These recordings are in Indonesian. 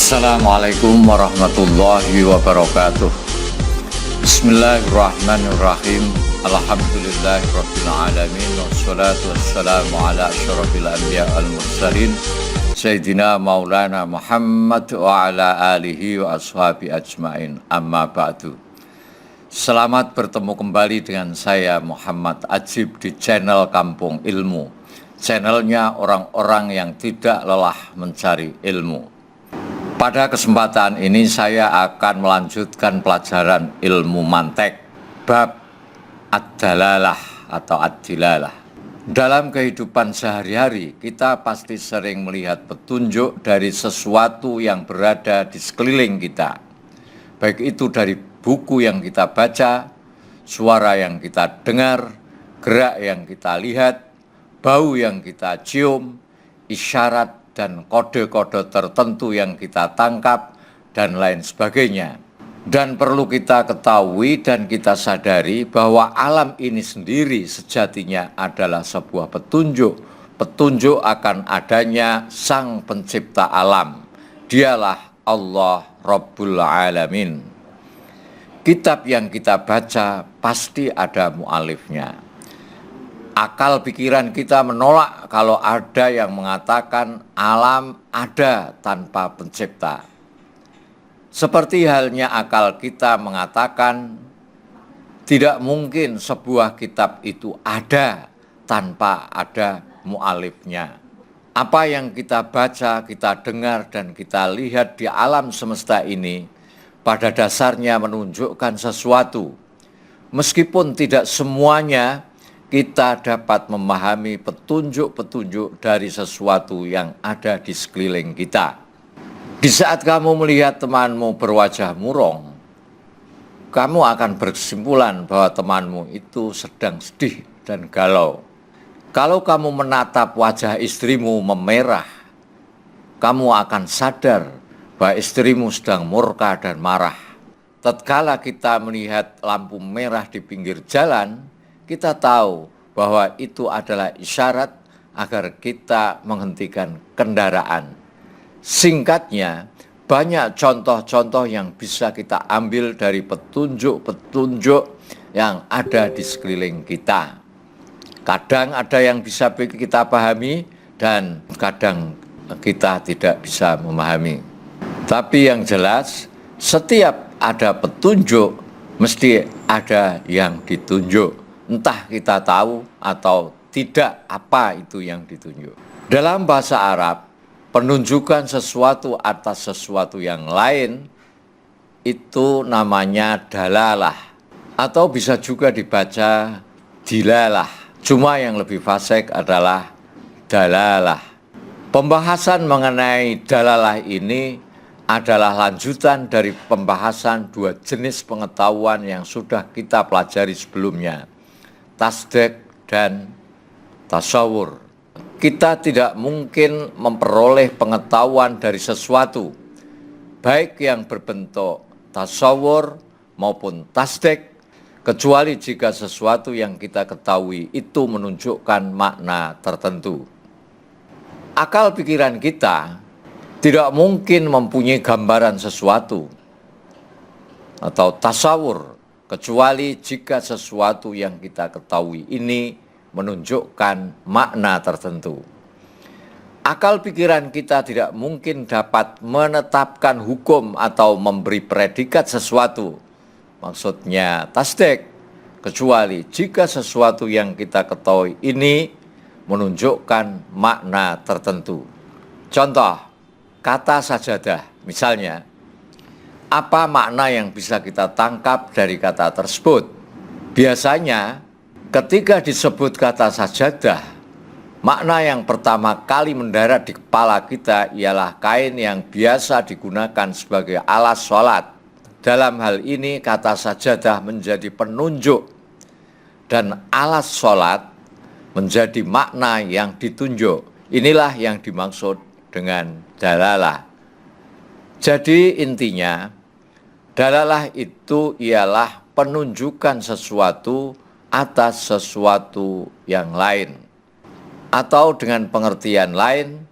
Assalamualaikum warahmatullahi wabarakatuh. Bismillahirrahmanirrahim. Alhamdulillahirabbil alamin wassalatu wassalamu ala asyrofil anbiya wal mursalin Sayyidina Maulana Muhammad wa ala alihi wa ashabi ajmain. Amma ba'du. Selamat bertemu kembali dengan saya Muhammad Ajib di channel Kampung Ilmu. Channelnya orang-orang yang tidak lelah mencari ilmu. Pada kesempatan ini saya akan melanjutkan pelajaran ilmu mantek bab ad-dalalah atau ad-dilalah. Dalam kehidupan sehari-hari kita pasti sering melihat petunjuk dari sesuatu yang berada di sekeliling kita. Baik itu dari buku yang kita baca, suara yang kita dengar, gerak yang kita lihat, bau yang kita cium, isyarat dan kode-kode tertentu yang kita tangkap, dan lain sebagainya. Dan perlu kita ketahui dan kita sadari bahwa alam ini sendiri sejatinya adalah sebuah petunjuk akan adanya Sang Pencipta alam. Dialah Allah Rabbul Alamin. Kitab yang kita baca pasti ada mu'alifnya. Akal pikiran kita menolak kalau ada yang mengatakan alam ada tanpa pencipta. Seperti halnya akal kita mengatakan tidak mungkin sebuah kitab itu ada tanpa ada mu'alifnya. Apa yang kita baca, kita dengar, dan kita lihat di alam semesta ini pada dasarnya menunjukkan sesuatu. Meskipun tidak semuanya kita dapat memahami petunjuk-petunjuk dari sesuatu yang ada di sekeliling kita. Di saat kamu melihat temanmu berwajah murung, kamu akan berkesimpulan bahwa temanmu itu sedang sedih dan galau. Kalau kamu menatap wajah istrimu memerah, kamu akan sadar bahwa istrimu sedang murka dan marah. Tatkala kita melihat lampu merah di pinggir jalan, kita tahu bahwa itu adalah isyarat agar kita menghentikan kendaraan. Singkatnya, banyak contoh-contoh yang bisa kita ambil dari petunjuk-petunjuk yang ada di sekeliling kita. Kadang ada yang bisa kita pahami dan kadang kita tidak bisa memahami. Tapi yang jelas, setiap ada petunjuk, mesti ada yang ditunjuk. Entah kita tahu atau tidak apa itu yang ditunjuk. Dalam bahasa Arab, penunjukan sesuatu atas sesuatu yang lain itu namanya dalalah, atau bisa juga dibaca dilalah. Cuma yang lebih fasih adalah dalalah. Pembahasan mengenai dalalah ini adalah lanjutan dari pembahasan dua jenis pengetahuan yang sudah kita pelajari sebelumnya, tasdek dan tasawur. Kita tidak mungkin memperoleh pengetahuan dari sesuatu, baik yang berbentuk tasawur maupun tasdek, kecuali jika sesuatu yang kita ketahui itu menunjukkan makna tertentu. Akal pikiran kita tidak mungkin mempunyai gambaran sesuatu atau tasawur, kecuali jika sesuatu yang kita ketahui ini menunjukkan makna tertentu. Akal pikiran kita tidak mungkin dapat menetapkan hukum atau memberi predikat sesuatu, maksudnya tasdek, kecuali jika sesuatu yang kita ketahui ini menunjukkan makna tertentu. Contoh, kata sajadah misalnya. Apa makna yang bisa kita tangkap dari kata tersebut? Biasanya ketika disebut kata sajadah, makna yang pertama kali mendarat di kepala kita ialah kain yang biasa digunakan sebagai alas sholat. Dalam hal ini kata sajadah menjadi penunjuk dan alas sholat menjadi makna yang ditunjuk. Inilah yang dimaksud dengan dalalah. Jadi intinya, dalalah itu ialah penunjukan sesuatu atas sesuatu yang lain. Atau dengan pengertian lain,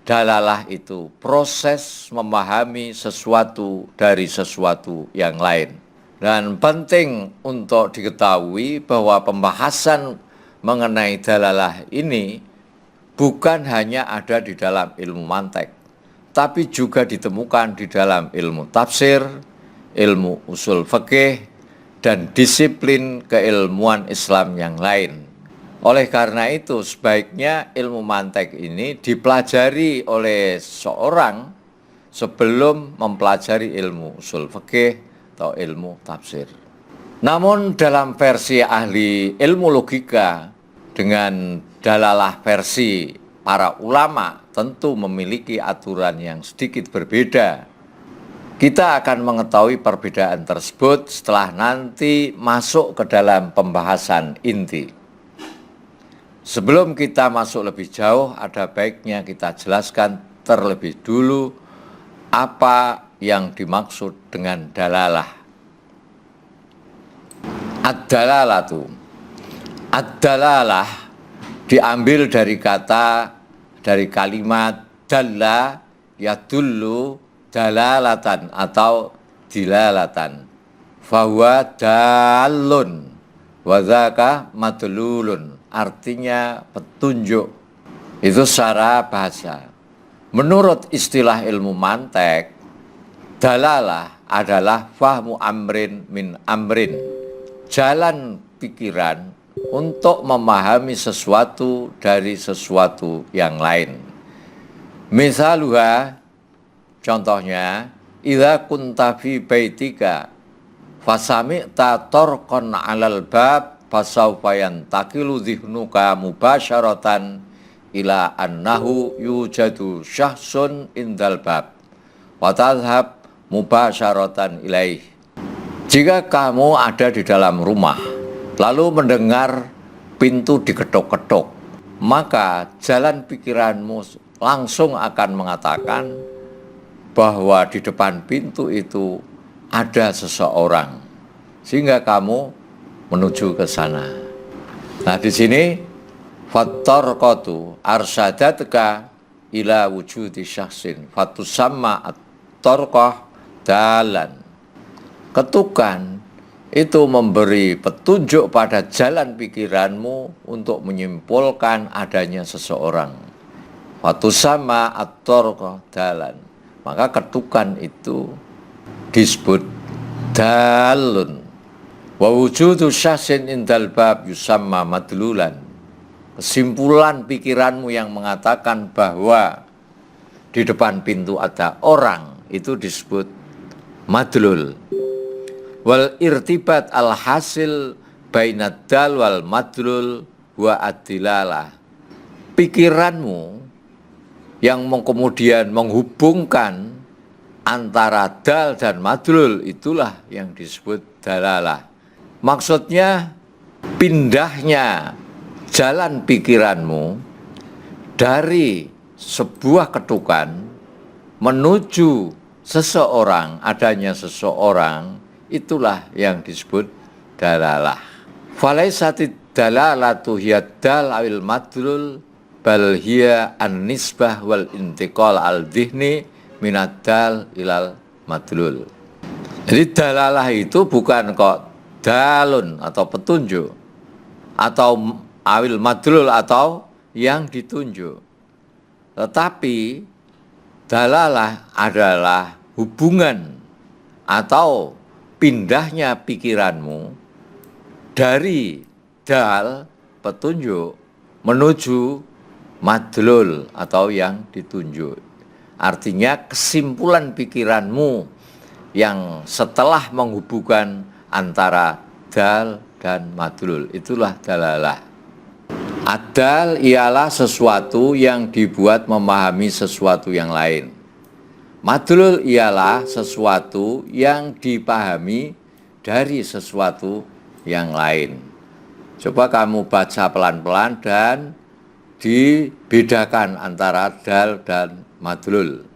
Dalalah itu proses memahami sesuatu dari sesuatu yang lain. Dan penting untuk diketahui bahwa pembahasan mengenai dalalah ini bukan hanya ada di dalam ilmu mantek, tapi juga ditemukan di dalam ilmu tafsir, ilmu usul fikih, dan disiplin keilmuan Islam yang lain. Oleh karena itu, sebaiknya ilmu mantek ini dipelajari oleh seorang sebelum mempelajari ilmu usul fikih atau ilmu tafsir. Namun dalam versi ahli ilmu logika dengan dalalah versi para ulama tentu memiliki aturan yang sedikit berbeda. Kita akan mengetahui perbedaan tersebut setelah nanti masuk ke dalam pembahasan inti. Sebelum kita masuk lebih jauh, ada baiknya kita jelaskan terlebih dulu apa yang dimaksud dengan dalalah. Ad-dalalatu. Ad-dalalah diambil dari kalimat dalla yadullu dalalatan atau dilalatan. Fahuwa dalun wa dzaka madlulun, artinya petunjuk. Itu secara bahasa. Menurut istilah ilmu mantek, dalalah adalah fahmu amrin min amrin, jalan pikiran untuk memahami sesuatu dari sesuatu yang lain. Misaluha, contohnya, idza kunta fi baitika fasami'ta torqan 'alal bab fasawfa yantaqilu dhihnuka mubasyaratan ila annahu yujadu syahsun indal bab wa tadhhab mubasyaratan ilaih. Jika kamu ada di dalam rumah lalu mendengar pintu diketuk-ketuk, maka jalan pikiranmu langsung akan mengatakan bahwa di depan pintu itu ada seseorang, sehingga kamu menuju ke sana. Nah, di sini fattarqatu arsyadatka ila wujudi syakhsin fatusamma at-tarqah dalan. Ketukan itu memberi petunjuk pada jalan pikiranmu untuk menyimpulkan adanya seseorang. Fatusamma at-tarqah dalan. Maka ketukan itu disebut dalun. Wa wujudu syahsin indal bab yusamma madlulan. Kesimpulan pikiranmu yang mengatakan bahwa di depan pintu ada orang itu disebut madlul. Wal irtibat al hasil bainad dal wal madlul wa adilalah. Pikiranmu yang kemudian menghubungkan antara dal dan madlul, itulah yang disebut dalalah. Maksudnya pindahnya jalan pikiranmu dari sebuah ketukan menuju seseorang, adanya seseorang, itulah yang disebut dalalah. Falaisatid dalalatu hiya dal awil madlul bal hiya an-nisbah wal intiqal al-dhihni minadal ilal madlul. Jadi dalalah itu bukan kok dalun atau petunjuk, atau awil madlul atau yang ditunjuk, tetapi dalalah adalah hubungan atau pindahnya pikiranmu dari dal petunjuk menuju madlul atau yang ditunjuk. Artinya kesimpulan pikiranmu yang setelah menghubungkan antara dal dan madlul, itulah dalalah. Ad-dal ialah sesuatu yang dibuat memahami sesuatu yang lain. Madlul ialah sesuatu yang dipahami dari sesuatu yang lain. Coba kamu baca pelan-pelan dan dibedakan antara dal dan madlul.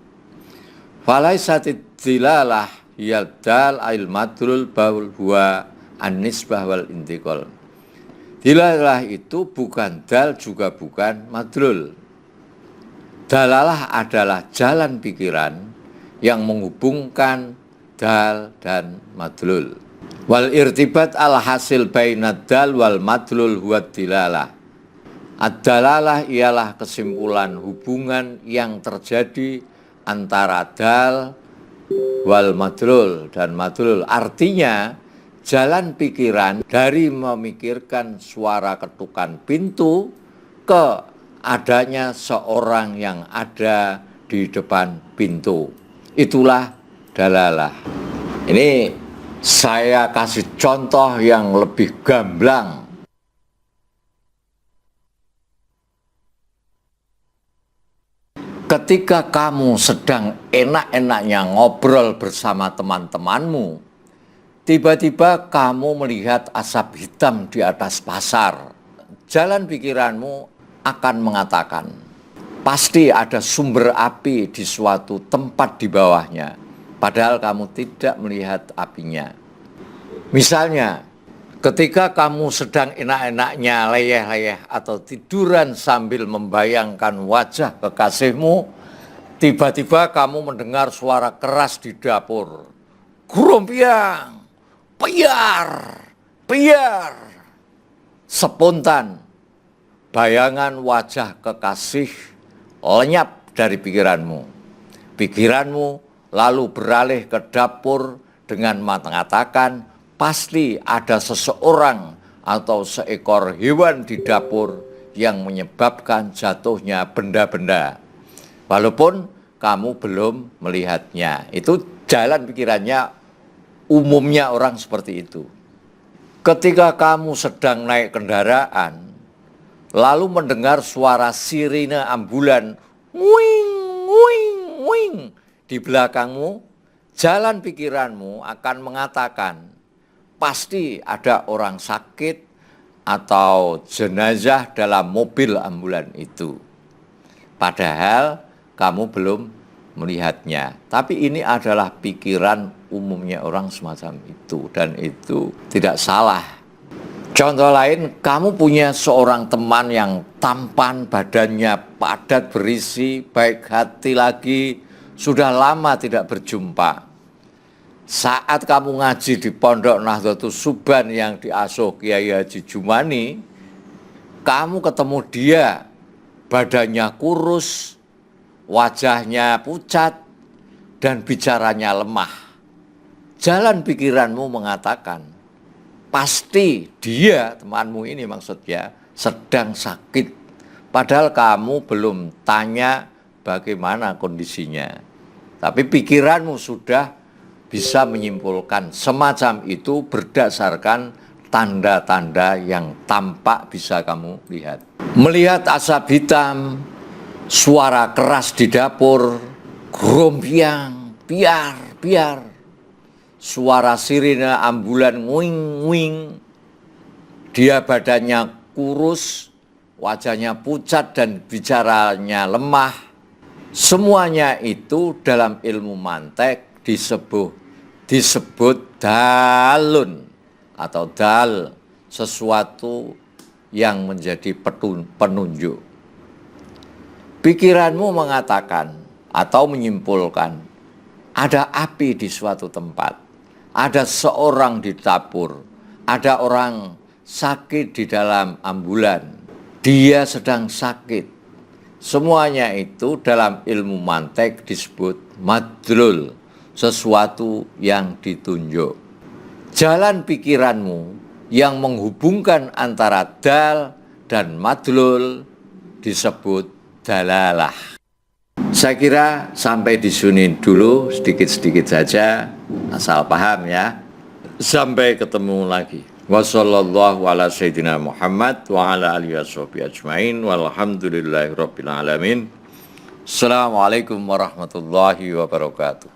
Falaisatid dilalah hiyal dal ail madlul baul huwa an-nisbah wal intiqal. Dilalah itu bukan dal juga bukan madlul. Dalalah adalah jalan pikiran yang menghubungkan dal dan madlul. Wal irtibat al hasil bainad dal wal madlul huwa dilalah. Ad-dalalah ialah kesimpulan hubungan yang terjadi antara dal wal madlul dan madlul. Artinya jalan pikiran dari memikirkan suara ketukan pintu ke adanya seorang yang ada di depan pintu. Itulah dalalah. Ini saya kasih contoh yang lebih gamblang. Ketika kamu sedang enak-enaknya ngobrol bersama teman-temanmu, tiba-tiba kamu melihat asap hitam di atas pasar. Jalan pikiranmu akan mengatakan, pasti ada sumber api di suatu tempat di bawahnya, padahal kamu tidak melihat apinya. Misalnya, ketika kamu sedang enak-enaknya leyeh-leyeh atau tiduran sambil membayangkan wajah kekasihmu, tiba-tiba kamu mendengar suara keras di dapur. Grompiang, piar, piar. Spontan, bayangan wajah kekasih lenyap dari pikiranmu. Pikiranmu lalu beralih ke dapur dengan mengatakan, pasti ada seseorang atau seekor hewan di dapur yang menyebabkan jatuhnya benda-benda. Walaupun kamu belum melihatnya. Itu jalan pikirannya, umumnya orang seperti itu. Ketika kamu sedang naik kendaraan, lalu mendengar suara sirine ambulan, wing, wing, wing, di belakangmu, jalan pikiranmu akan mengatakan, pasti ada orang sakit atau jenazah dalam mobil ambulan itu. Padahal kamu belum melihatnya. Tapi ini adalah pikiran umumnya orang semacam itu. Dan itu tidak salah. Contoh lain, kamu punya seorang teman yang tampan, badannya padat berisi, baik hati lagi, sudah lama tidak berjumpa. Saat kamu ngaji di Pondok Nahdlatul Suban yang diasuh Kiai Haji Jumani, kamu ketemu dia, badannya kurus, wajahnya pucat, dan bicaranya lemah. Jalan pikiranmu mengatakan, pasti dia, temanmu ini maksudnya, sedang sakit. Padahal kamu belum tanya bagaimana kondisinya. Tapi pikiranmu sudah bisa menyimpulkan semacam itu berdasarkan tanda-tanda yang tampak bisa kamu lihat. Melihat asap hitam, suara keras di dapur, grompiang, piar, piar, suara sirine ambulan nguing, nguing, dia badannya kurus, wajahnya pucat dan bicaranya lemah. Semuanya itu dalam ilmu mantek disebut dalun atau dal, sesuatu yang menjadi penunjuk. Pikiranmu mengatakan atau menyimpulkan ada api di suatu tempat, ada seorang di dapur, ada orang sakit di dalam ambulan, dia sedang sakit. Semuanya itu dalam ilmu mantek disebut madlul, sesuatu yang ditunjuk. Jalan pikiranmu yang menghubungkan antara dal dan madlul disebut dalalah. Saya kira sampai di sini dulu, sedikit-sedikit saja, asal paham ya. Sampai ketemu lagi. Wassallallahu ala sayyidina Muhammad wa ala alihi washabihi ajmain walhamdulillahi rabbil alamin. Assalamualaikum warahmatullahi wabarakatuh.